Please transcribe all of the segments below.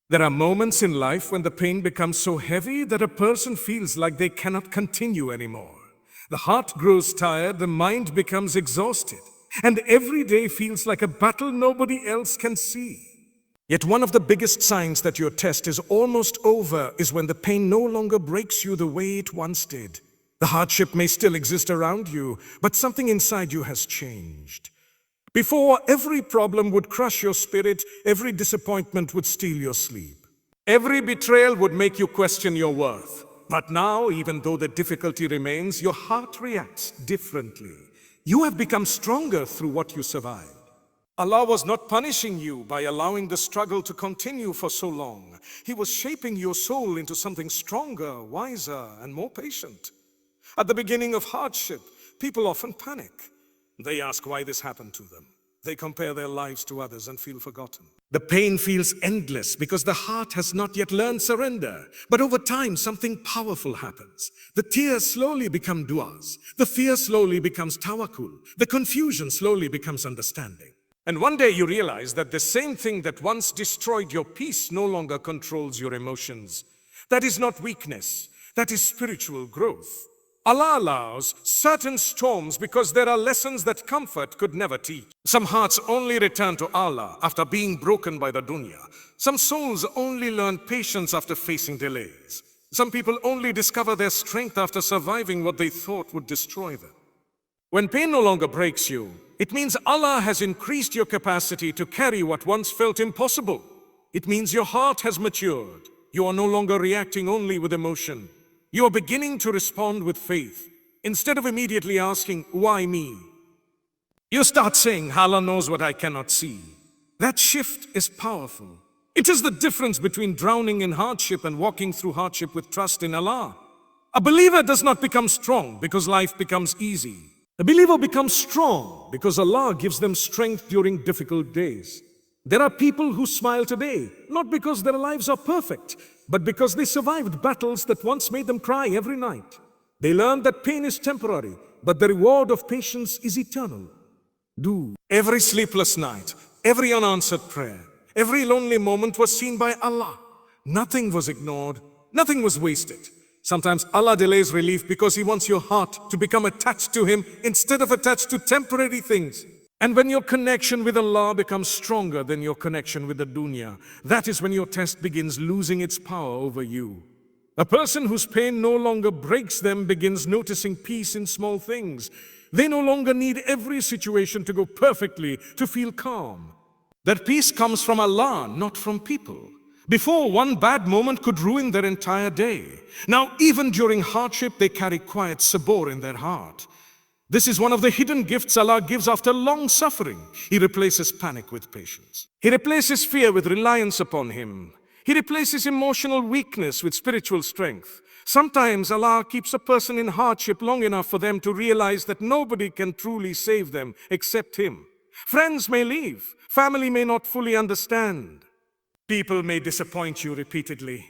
There are moments in life when the pain becomes so heavy that a person feels like they cannot continue anymore. The heart grows tired, the mind becomes exhausted, and every day feels like a battle nobody else can see. Yet one of the biggest signs that your test is almost over is when the pain no longer breaks you the way it once did. The hardship may still exist around you, but something inside you has changed. Before, every problem would crush your spirit, every disappointment would steal your sleep. Every betrayal would make you question your worth. But now, even though the difficulty remains, your heart reacts differently. You have become stronger through what you survived. Allah was not punishing you by allowing the struggle to continue for so long. He was shaping your soul into something stronger, wiser, and more patient. At the beginning of hardship, people often panic. They ask why this happened to them. They compare their lives to others and feel forgotten. The pain feels endless because the heart has not yet learned surrender. But over time, something powerful happens. The tears slowly become du'as. The fear slowly becomes tawakkul. The confusion slowly becomes understanding. And one day you realize that the same thing that once destroyed your peace no longer controls your emotions. That is not weakness. That is spiritual growth. Allah allows certain storms because there are lessons that comfort could never teach. Some hearts only return to Allah after being broken by the dunya. Some souls only learn patience after facing delays. Some people only discover their strength after surviving what they thought would destroy them. When pain no longer breaks you, it means Allah has increased your capacity to carry what once felt impossible. It means your heart has matured. You are no longer reacting only with emotion. You are beginning to respond with faith. Instead of immediately asking, why me? You start saying, Allah knows what I cannot see. That shift is powerful. It is the difference between drowning in hardship and walking through hardship with trust in Allah. A believer does not become strong because life becomes easy. A believer becomes strong because Allah gives them strength during difficult days. There are people who smile today, not because their lives are perfect, but because they survived battles that once made them cry every night. They learned that pain is temporary, but the reward of patience is eternal. Every sleepless night, every unanswered prayer, every lonely moment was seen by Allah. Nothing was ignored, nothing was wasted. Sometimes Allah delays relief because He wants your heart to become attached to Him instead of attached to temporary things. And when your connection with Allah becomes stronger than your connection with the dunya, that is when your test begins losing its power over you. A person whose pain no longer breaks them begins noticing peace in small things. They no longer need every situation to go perfectly to feel calm. That peace comes from Allah, not from people. Before, one bad moment could ruin their entire day. Now, even during hardship, they carry quiet sabor in their heart. This is one of the hidden gifts Allah gives after long suffering. He replaces panic with patience. He replaces fear with reliance upon Him. He replaces emotional weakness with spiritual strength. Sometimes Allah keeps a person in hardship long enough for them to realize that nobody can truly save them except Him. Friends may leave. Family may not fully understand. People may disappoint you repeatedly,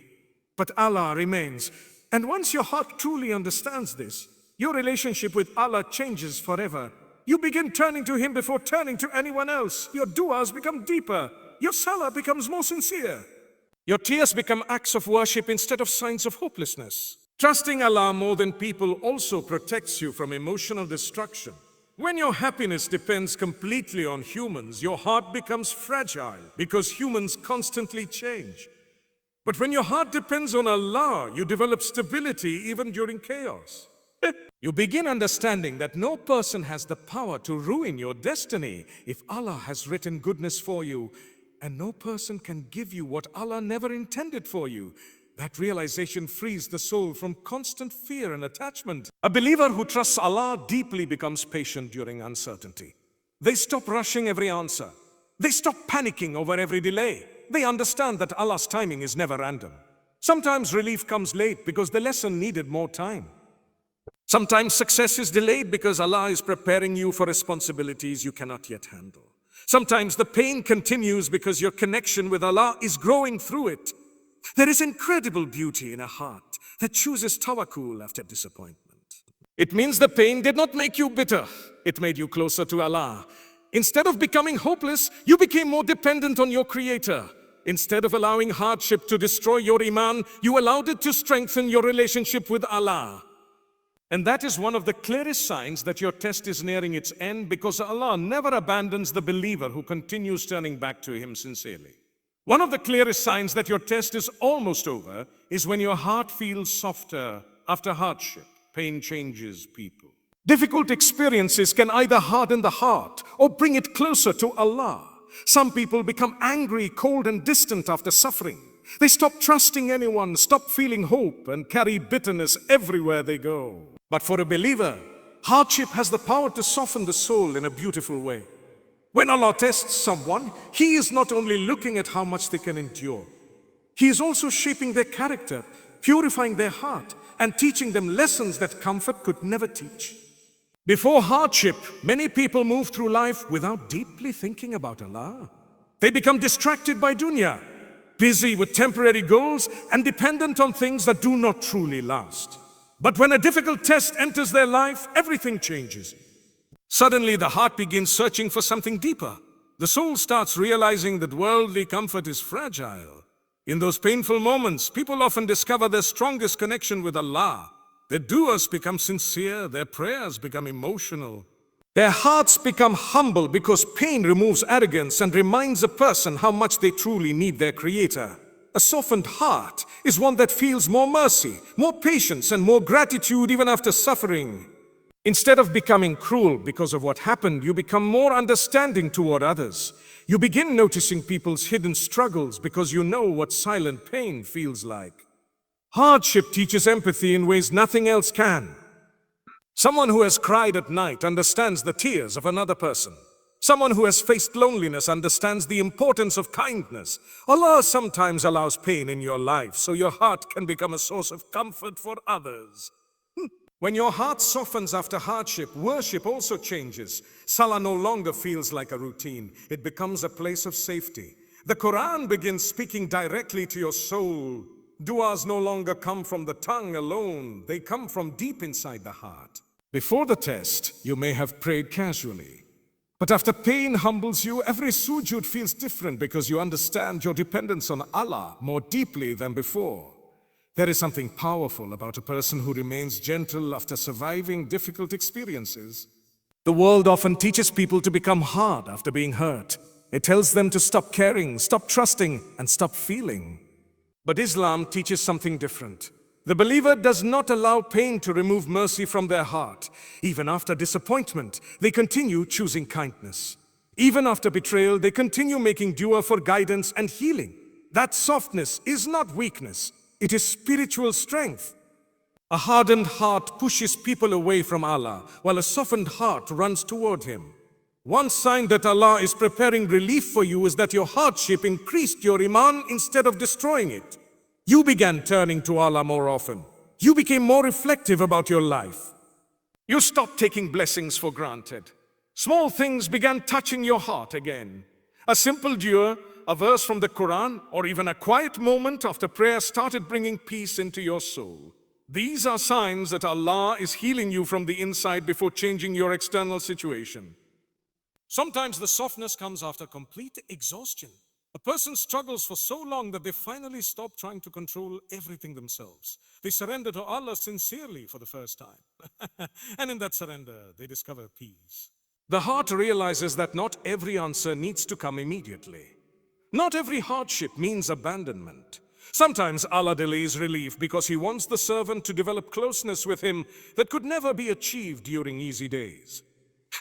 but Allah remains. And once your heart truly understands this, your relationship with Allah changes forever. You begin turning to Him before turning to anyone else. Your du'as become deeper. Your salah becomes more sincere. Your tears become acts of worship instead of signs of hopelessness. Trusting Allah more than people also protects you from emotional destruction. When your happiness depends completely on humans, your heart becomes fragile because humans constantly change. But when your heart depends on Allah, you develop stability even during chaos. You begin understanding that no person has the power to ruin your destiny if Allah has written goodness for you, and no person can give you what Allah never intended for you. That realization frees the soul from constant fear and attachment. A believer who trusts Allah deeply becomes patient during uncertainty. They stop rushing every answer. They stop panicking over every delay. They understand that Allah's timing is never random. Sometimes relief comes late because the lesson needed more time. Sometimes success is delayed because Allah is preparing you for responsibilities you cannot yet handle. Sometimes the pain continues because your connection with Allah is growing through it. There is incredible beauty in a heart that chooses tawakkul after disappointment. It means the pain did not make you bitter. It made you closer to Allah. Instead of becoming hopeless, you became more dependent on your Creator. Instead of allowing hardship to destroy your iman, you allowed it to strengthen your relationship with Allah. And that is one of the clearest signs that your test is nearing its end, because Allah never abandons the believer who continues turning back to Him sincerely. One of the clearest signs that your test is almost over is when your heart feels softer after hardship. Pain changes people. Difficult experiences can either harden the heart or bring it closer to Allah. Some people become angry, cold, and distant after suffering. They stop trusting anyone, stop feeling hope, and carry bitterness everywhere they go. But for a believer, hardship has the power to soften the soul in a beautiful way. When Allah tests someone, He is not only looking at how much they can endure. He is also shaping their character, purifying their heart, and teaching them lessons that comfort could never teach. Before hardship, many people move through life without deeply thinking about Allah. They become distracted by dunya, busy with temporary goals and dependent on things that do not truly last. But when a difficult test enters their life, everything changes. Suddenly, the heart begins searching for something deeper. The soul starts realizing that worldly comfort is fragile. In those painful moments, people often discover their strongest connection with Allah. Their du'as become sincere, their prayers become emotional. Their hearts become humble because pain removes arrogance and reminds a person how much they truly need their Creator. A softened heart is one that feels more mercy, more patience, and more gratitude even after suffering. Instead of becoming cruel because of what happened, you become more understanding toward others. You begin noticing people's hidden struggles because you know what silent pain feels like. Hardship teaches empathy in ways nothing else can. Someone who has cried at night understands the tears of another person. Someone who has faced loneliness understands the importance of kindness. Allah sometimes allows pain in your life so your heart can become a source of comfort for others. When your heart softens after hardship, worship also changes. Salah no longer feels like a routine. It becomes a place of safety. The Quran begins speaking directly to your soul. Du'as no longer come from the tongue alone. They come from deep inside the heart. Before the test, you may have prayed casually. But after pain humbles you, every sujud feels different because you understand your dependence on Allah more deeply than before. There is something powerful about a person who remains gentle after surviving difficult experiences. The world often teaches people to become hard after being hurt. It tells them to stop caring, stop trusting, and stop feeling. But Islam teaches something different. The believer does not allow pain to remove mercy from their heart. Even after disappointment, they continue choosing kindness. Even after betrayal, they continue making dua for guidance and healing. That softness is not weakness. It is spiritual strength. A hardened heart pushes people away from Allah, while a softened heart runs toward Him. One sign that Allah is preparing relief for you is that your hardship increased your iman instead of destroying it. You began turning to Allah more often. You became more reflective about your life. You stopped taking blessings for granted. Small things began touching your heart again. A simple dua, a verse from the Quran, or even a quiet moment after prayer started bringing peace into your soul. These are signs that Allah is healing you from the inside before changing your external situation. Sometimes the softness comes after complete exhaustion. A person struggles for so long that they finally stop trying to control everything themselves. They surrender to Allah sincerely for the first time. And in that surrender, they discover peace. The heart realizes that not every answer needs to come immediately. Not every hardship means abandonment. Sometimes Allah delays relief because He wants the servant to develop closeness with Him that could never be achieved during easy days.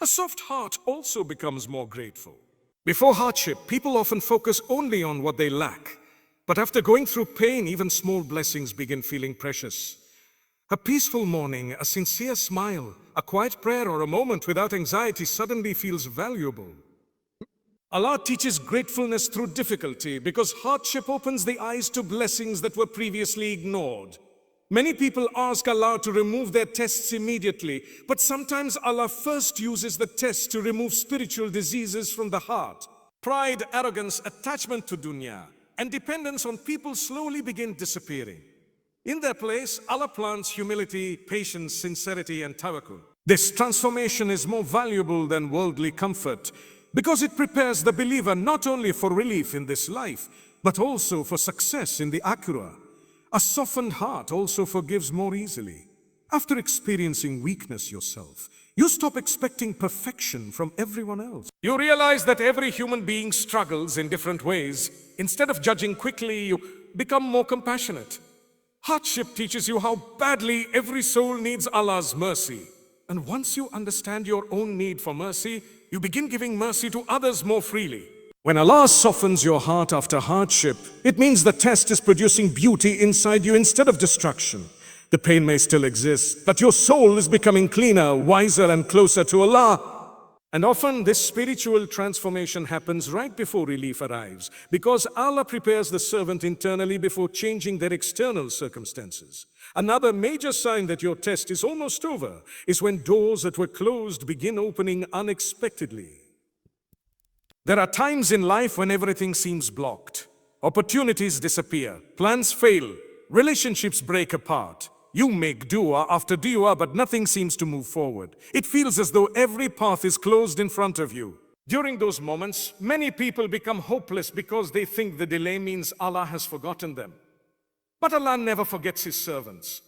A soft heart also becomes more grateful. Before hardship, people often focus only on what they lack. But after going through pain, even small blessings begin feeling precious. A peaceful morning, a sincere smile, a quiet prayer, or a moment without anxiety suddenly feels valuable. Allah teaches gratefulness through difficulty because hardship opens the eyes to blessings that were previously ignored. Many people ask Allah to remove their tests immediately, but sometimes Allah first uses the test to remove spiritual diseases from the heart. Pride, arrogance, attachment to dunya, and dependence on people slowly begin disappearing. In their place, Allah plants humility, patience, sincerity, and tawakkul. This transformation is more valuable than worldly comfort because it prepares the believer not only for relief in this life, but also for success in the akhirah. A softened heart also forgives more easily. After experiencing weakness yourself, you stop expecting perfection from everyone else. You realize that every human being struggles in different ways. Instead of judging quickly, you become more compassionate. Hardship teaches you how badly every soul needs Allah's mercy. And once you understand your own need for mercy, you begin giving mercy to others more freely. When Allah softens your heart after hardship, it means the test is producing beauty inside you instead of destruction. The pain may still exist, but your soul is becoming cleaner, wiser, and closer to Allah. And often this spiritual transformation happens right before relief arrives, because Allah prepares the servant internally before changing their external circumstances. Another major sign that your test is almost over is when doors that were closed begin opening unexpectedly. There are times in life when everything seems blocked. Opportunities disappear, plans fail, relationships break apart. You make dua after dua, but nothing seems to move forward. It feels as though every path is closed in front of you. During those moments, many people become hopeless because they think the delay means Allah has forgotten them. But Allah never forgets His servants.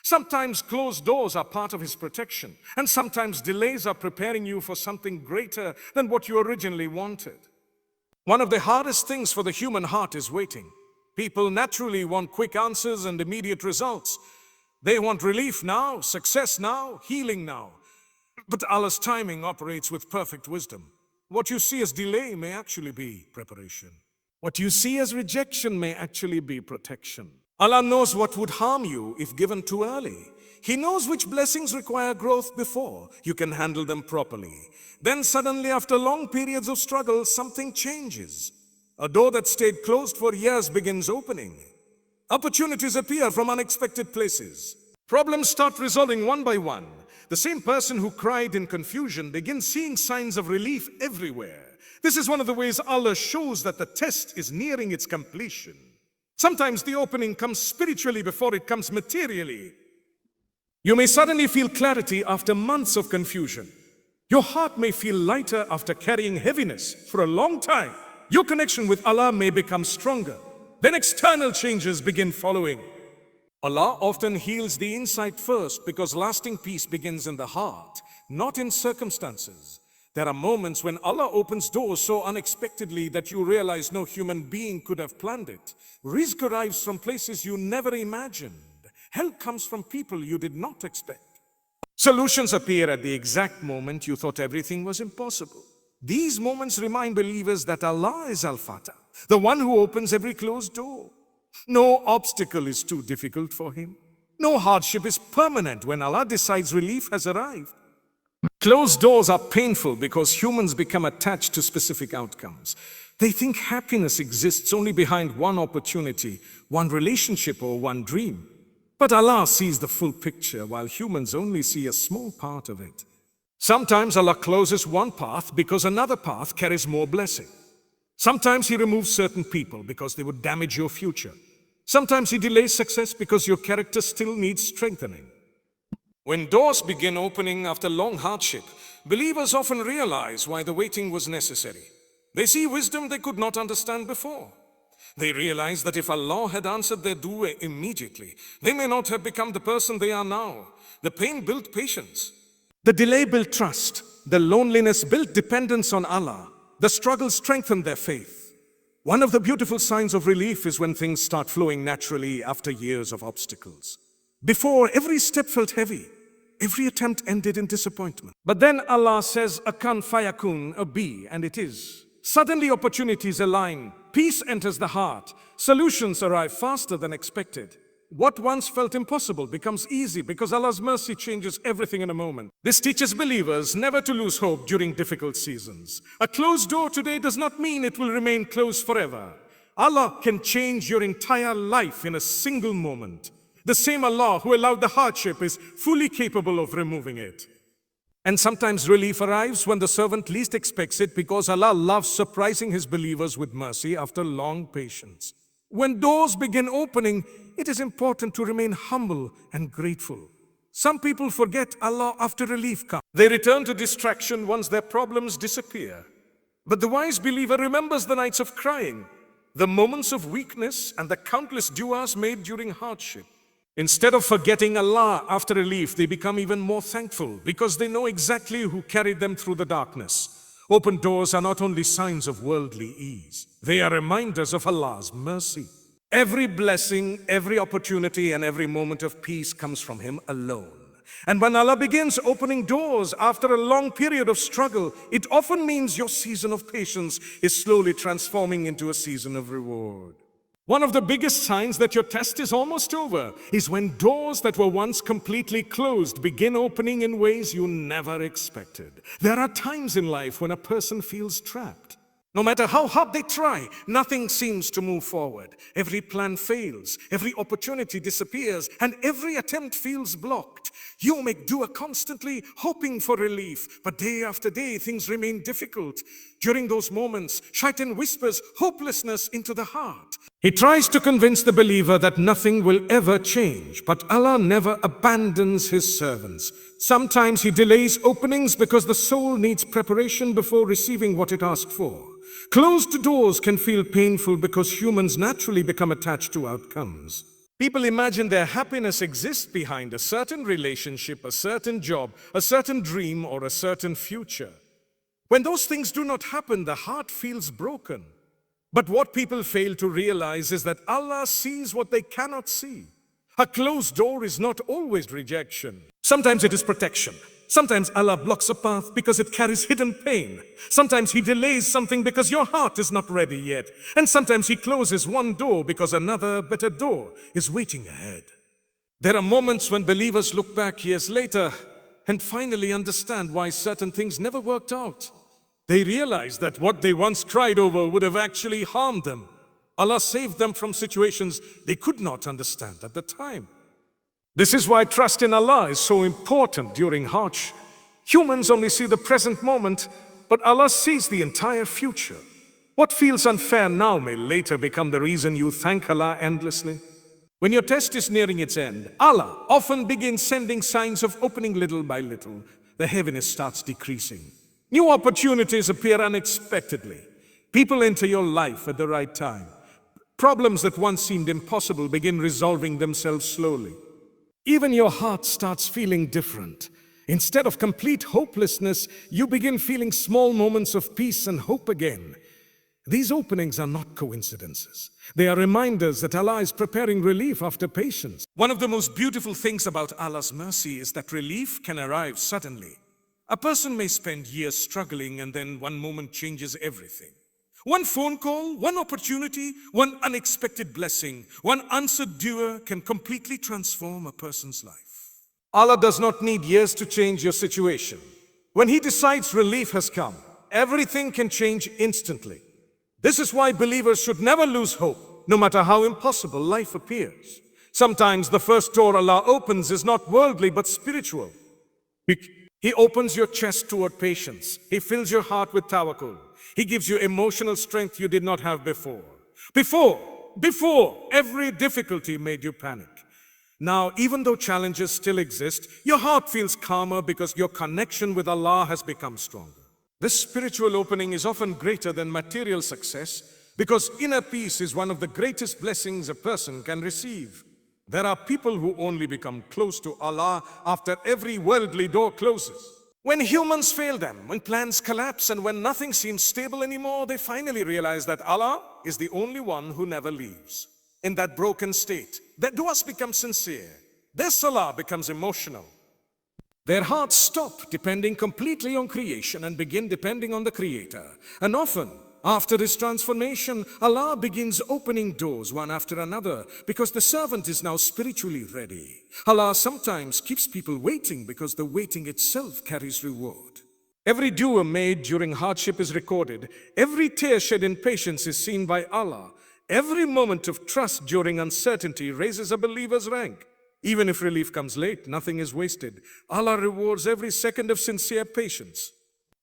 Sometimes closed doors are part of His protection, and sometimes delays are preparing you for something greater than what you originally wanted. One of the hardest things for the human heart is waiting. People naturally want quick answers and immediate results. They want relief now, success now, healing now. But Allah's timing operates with perfect wisdom. What you see as delay may actually be preparation. What you see as rejection may actually be protection. Allah knows what would harm you if given too early. He knows which blessings require growth before you can handle them properly. Then suddenly, after long periods of struggle, something changes. A door that stayed closed for years begins opening. Opportunities appear from unexpected places. Problems start resolving one by one. The same person who cried in confusion begins seeing signs of relief everywhere. This is one of the ways Allah shows that the test is nearing its completion. Sometimes the opening comes spiritually before it comes materially. You may suddenly feel clarity after months of confusion. Your heart may feel lighter after carrying heaviness for a long time. Your connection with Allah may become stronger. Then external changes begin following. Allah often heals the inside first because lasting peace begins in the heart, not in circumstances. There are moments when Allah opens doors so unexpectedly that you realize no human being could have planned it. Rizq arrives from places you never imagined. Help comes from people you did not expect. Solutions appear at the exact moment you thought everything was impossible. These moments remind believers that Allah is Al-Fatah, the one who opens every closed door. No obstacle is too difficult for Him. No hardship is permanent when Allah decides relief has arrived. Closed doors are painful because humans become attached to specific outcomes. They think happiness exists only behind one opportunity, one relationship, or one dream. But Allah sees the full picture while humans only see a small part of it. Sometimes Allah closes one path because another path carries more blessing. Sometimes He removes certain people because they would damage your future. Sometimes He delays success because your character still needs strengthening. When doors begin opening after long hardship, believers often realize why the waiting was necessary. They see wisdom they could not understand before. They realize that if Allah had answered their dua immediately, they may not have become the person they are now. The pain built patience. The delay built trust. The loneliness built dependence on Allah. The struggle strengthened their faith. One of the beautiful signs of relief is when things start flowing naturally after years of obstacles. Before, every step felt heavy. Every attempt ended in disappointment. But then Allah says, Akan fayakun, a be, and it is. Suddenly opportunities align. Peace enters the heart. Solutions arrive faster than expected. What once felt impossible becomes easy because Allah's mercy changes everything in a moment. This teaches believers never to lose hope during difficult seasons. A closed door today does not mean it will remain closed forever. Allah can change your entire life in a single moment. The same Allah who allowed the hardship is fully capable of removing it. And sometimes relief arrives when the servant least expects it because Allah loves surprising His believers with mercy after long patience. When doors begin opening, it is important to remain humble and grateful. Some people forget Allah after relief comes. They return to distraction once their problems disappear. But the wise believer remembers the nights of crying, the moments of weakness, and the countless du'as made during hardship. Instead of forgetting Allah after relief, they become even more thankful because they know exactly who carried them through the darkness. Open doors are not only signs of worldly ease, they are reminders of Allah's mercy. Every blessing, every opportunity, and every moment of peace comes from Him alone. And when Allah begins opening doors after a long period of struggle, it often means your season of patience is slowly transforming into a season of reward. One of the biggest signs that your test is almost over is when doors that were once completely closed begin opening in ways you never expected. There are times in life when a person feels trapped. No matter how hard they try, nothing seems to move forward. Every plan fails, every opportunity disappears, and every attempt feels blocked. You make dua constantly, hoping for relief, but day after day, things remain difficult. During those moments, Shaitan whispers hopelessness into the heart. He tries to convince the believer that nothing will ever change, but Allah never abandons His servants. Sometimes He delays openings because the soul needs preparation before receiving what it asked for. Closed doors can feel painful because humans naturally become attached to outcomes. People imagine their happiness exists behind a certain relationship, a certain job, a certain dream, or a certain future. When those things do not happen, the heart feels broken. But what people fail to realize is that Allah sees what they cannot see. A closed door is not always rejection. Sometimes it is protection. Sometimes Allah blocks a path because it carries hidden pain. Sometimes He delays something because your heart is not ready yet. And sometimes He closes one door because another, better door is waiting ahead. There are moments when believers look back years later and finally understand why certain things never worked out. They realize that what they once cried over would have actually harmed them. Allah saved them from situations they could not understand at the time. This is why trust in Allah is so important during hardship. Humans only see the present moment, but Allah sees the entire future. What feels unfair now may later become the reason you thank Allah endlessly. When your test is nearing its end, Allah often begins sending signs of opening little by little. The heaviness starts decreasing. New opportunities appear unexpectedly. People enter your life at the right time. Problems that once seemed impossible begin resolving themselves slowly. Even your heart starts feeling different. Instead of complete hopelessness, you begin feeling small moments of peace and hope again. These openings are not coincidences. They are reminders that Allah is preparing relief after patience. One of the most beautiful things about Allah's mercy is that relief can arrive suddenly. A person may spend years struggling and then one moment changes everything. One phone call, one opportunity, one unexpected blessing, one answered dua can completely transform a person's life. Allah does not need years to change your situation. When He decides relief has come, everything can change instantly. This is why believers should never lose hope, no matter how impossible life appears. Sometimes the first door Allah opens is not worldly but spiritual. He opens your chest toward patience. He fills your heart with tawakkul. He gives you emotional strength you did not have before. Before, every difficulty made you panic. Now, even though challenges still exist, your heart feels calmer because your connection with Allah has become stronger. This spiritual opening is often greater than material success because inner peace is one of the greatest blessings a person can receive. There are people who only become close to Allah after every worldly door closes. When humans fail them, when plans collapse, and when nothing seems stable anymore, they finally realize that Allah is the only one who never leaves. In that broken state, their du'as become sincere. Their salah becomes emotional. Their hearts stop depending completely on creation and begin depending on the Creator. And often, after this transformation, Allah begins opening doors one after another because the servant is now spiritually ready. Allah sometimes keeps people waiting because the waiting itself carries reward. Every dua made during hardship is recorded. Every tear shed in patience is seen by Allah. Every moment of trust during uncertainty raises a believer's rank. Even if relief comes late, nothing is wasted. Allah rewards every second of sincere patience.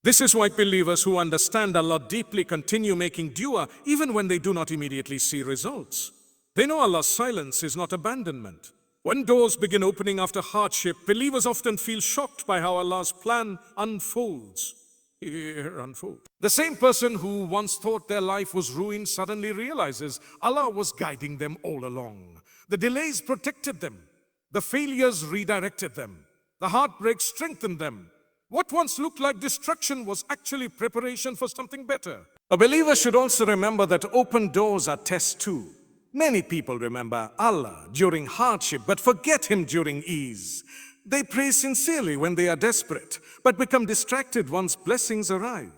This is why believers who understand Allah deeply continue making dua even when they do not immediately see results. They know Allah's silence is not abandonment. When doors begin opening after hardship, believers often feel shocked by how Allah's plan unfolds. here unfold. The same person who once thought their life was ruined suddenly realizes Allah was guiding them all along. The delays protected them. The failures redirected them. The heartbreak strengthened them. What once looked like destruction was actually preparation for something better. A believer should also remember that open doors are tests too. Many people remember Allah during hardship but forget Him during ease. They pray sincerely when they are desperate, but become distracted once blessings arrive.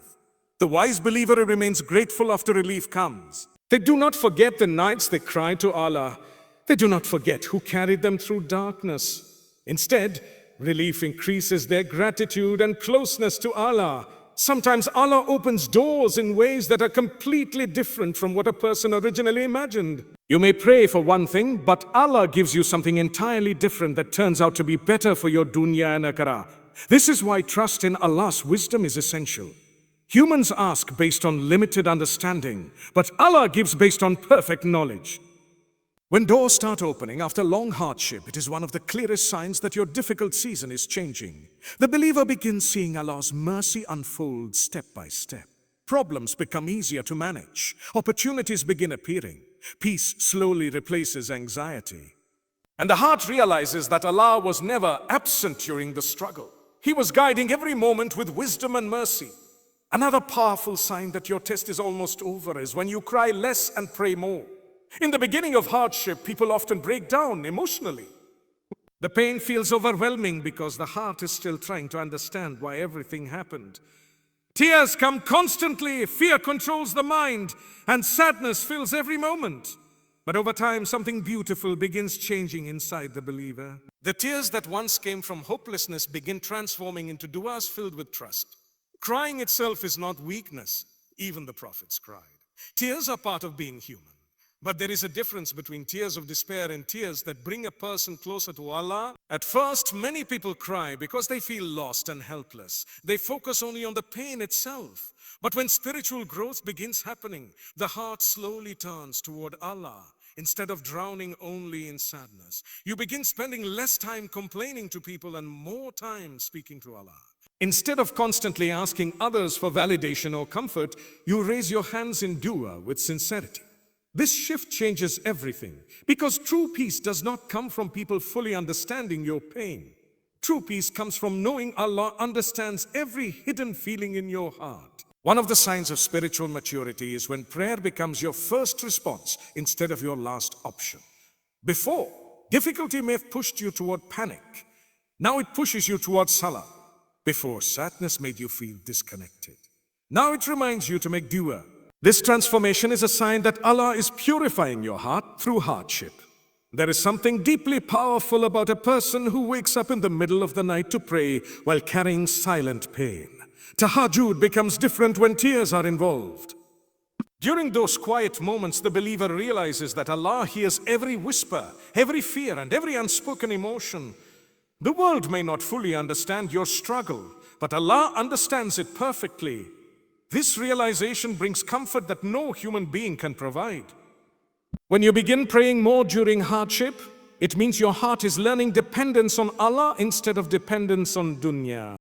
The wise believer remains grateful after relief comes. They do not forget the nights they cried to Allah. They do not forget who carried them through darkness. Instead, relief increases their gratitude and closeness to Allah. Sometimes Allah opens doors in ways that are completely different from what a person originally imagined. You may pray for one thing, but Allah gives you something entirely different that turns out to be better for your dunya and akhirah. This is why trust in Allah's wisdom is essential. Humans ask based on limited understanding, but Allah gives based on perfect knowledge. When doors start opening after long hardship, it is one of the clearest signs that your difficult season is changing. The believer begins seeing Allah's mercy unfold step by step. Problems become easier to manage. Opportunities begin appearing. Peace slowly replaces anxiety. And the heart realizes that Allah was never absent during the struggle. He was guiding every moment with wisdom and mercy. Another powerful sign that your test is almost over is when you cry less and pray more. In the beginning of hardship, people often break down emotionally. The pain feels overwhelming because the heart is still trying to understand why everything happened. Tears come constantly, fear controls the mind, and sadness fills every moment. But over time, something beautiful begins changing inside the believer. The tears that once came from hopelessness begin transforming into du'as filled with trust. Crying itself is not weakness. Even the prophets cried. Tears are part of being human. But there is a difference between tears of despair and tears that bring a person closer to Allah. At first, many people cry because they feel lost and helpless. They focus only on the pain itself. But when spiritual growth begins happening, the heart slowly turns toward Allah instead of drowning only in sadness. You begin spending less time complaining to people and more time speaking to Allah. Instead of constantly asking others for validation or comfort, you raise your hands in dua with sincerity. This shift changes everything, because true peace does not come from people fully understanding your pain. True peace comes from knowing Allah understands every hidden feeling in your heart. One of the signs of spiritual maturity is when prayer becomes your first response instead of your last option. Before, difficulty may have pushed you toward panic. Now it pushes you toward salah. Before, sadness made you feel disconnected. Now it reminds you to make dua. This transformation is a sign that Allah is purifying your heart through hardship. There is something deeply powerful about a person who wakes up in the middle of the night to pray while carrying silent pain. Tahajjud becomes different when tears are involved. During those quiet moments, the believer realizes that Allah hears every whisper, every fear, and every unspoken emotion. The world may not fully understand your struggle, but Allah understands it perfectly. This realization brings comfort that no human being can provide. When you begin praying more during hardship, it means your heart is learning dependence on Allah instead of dependence on dunya.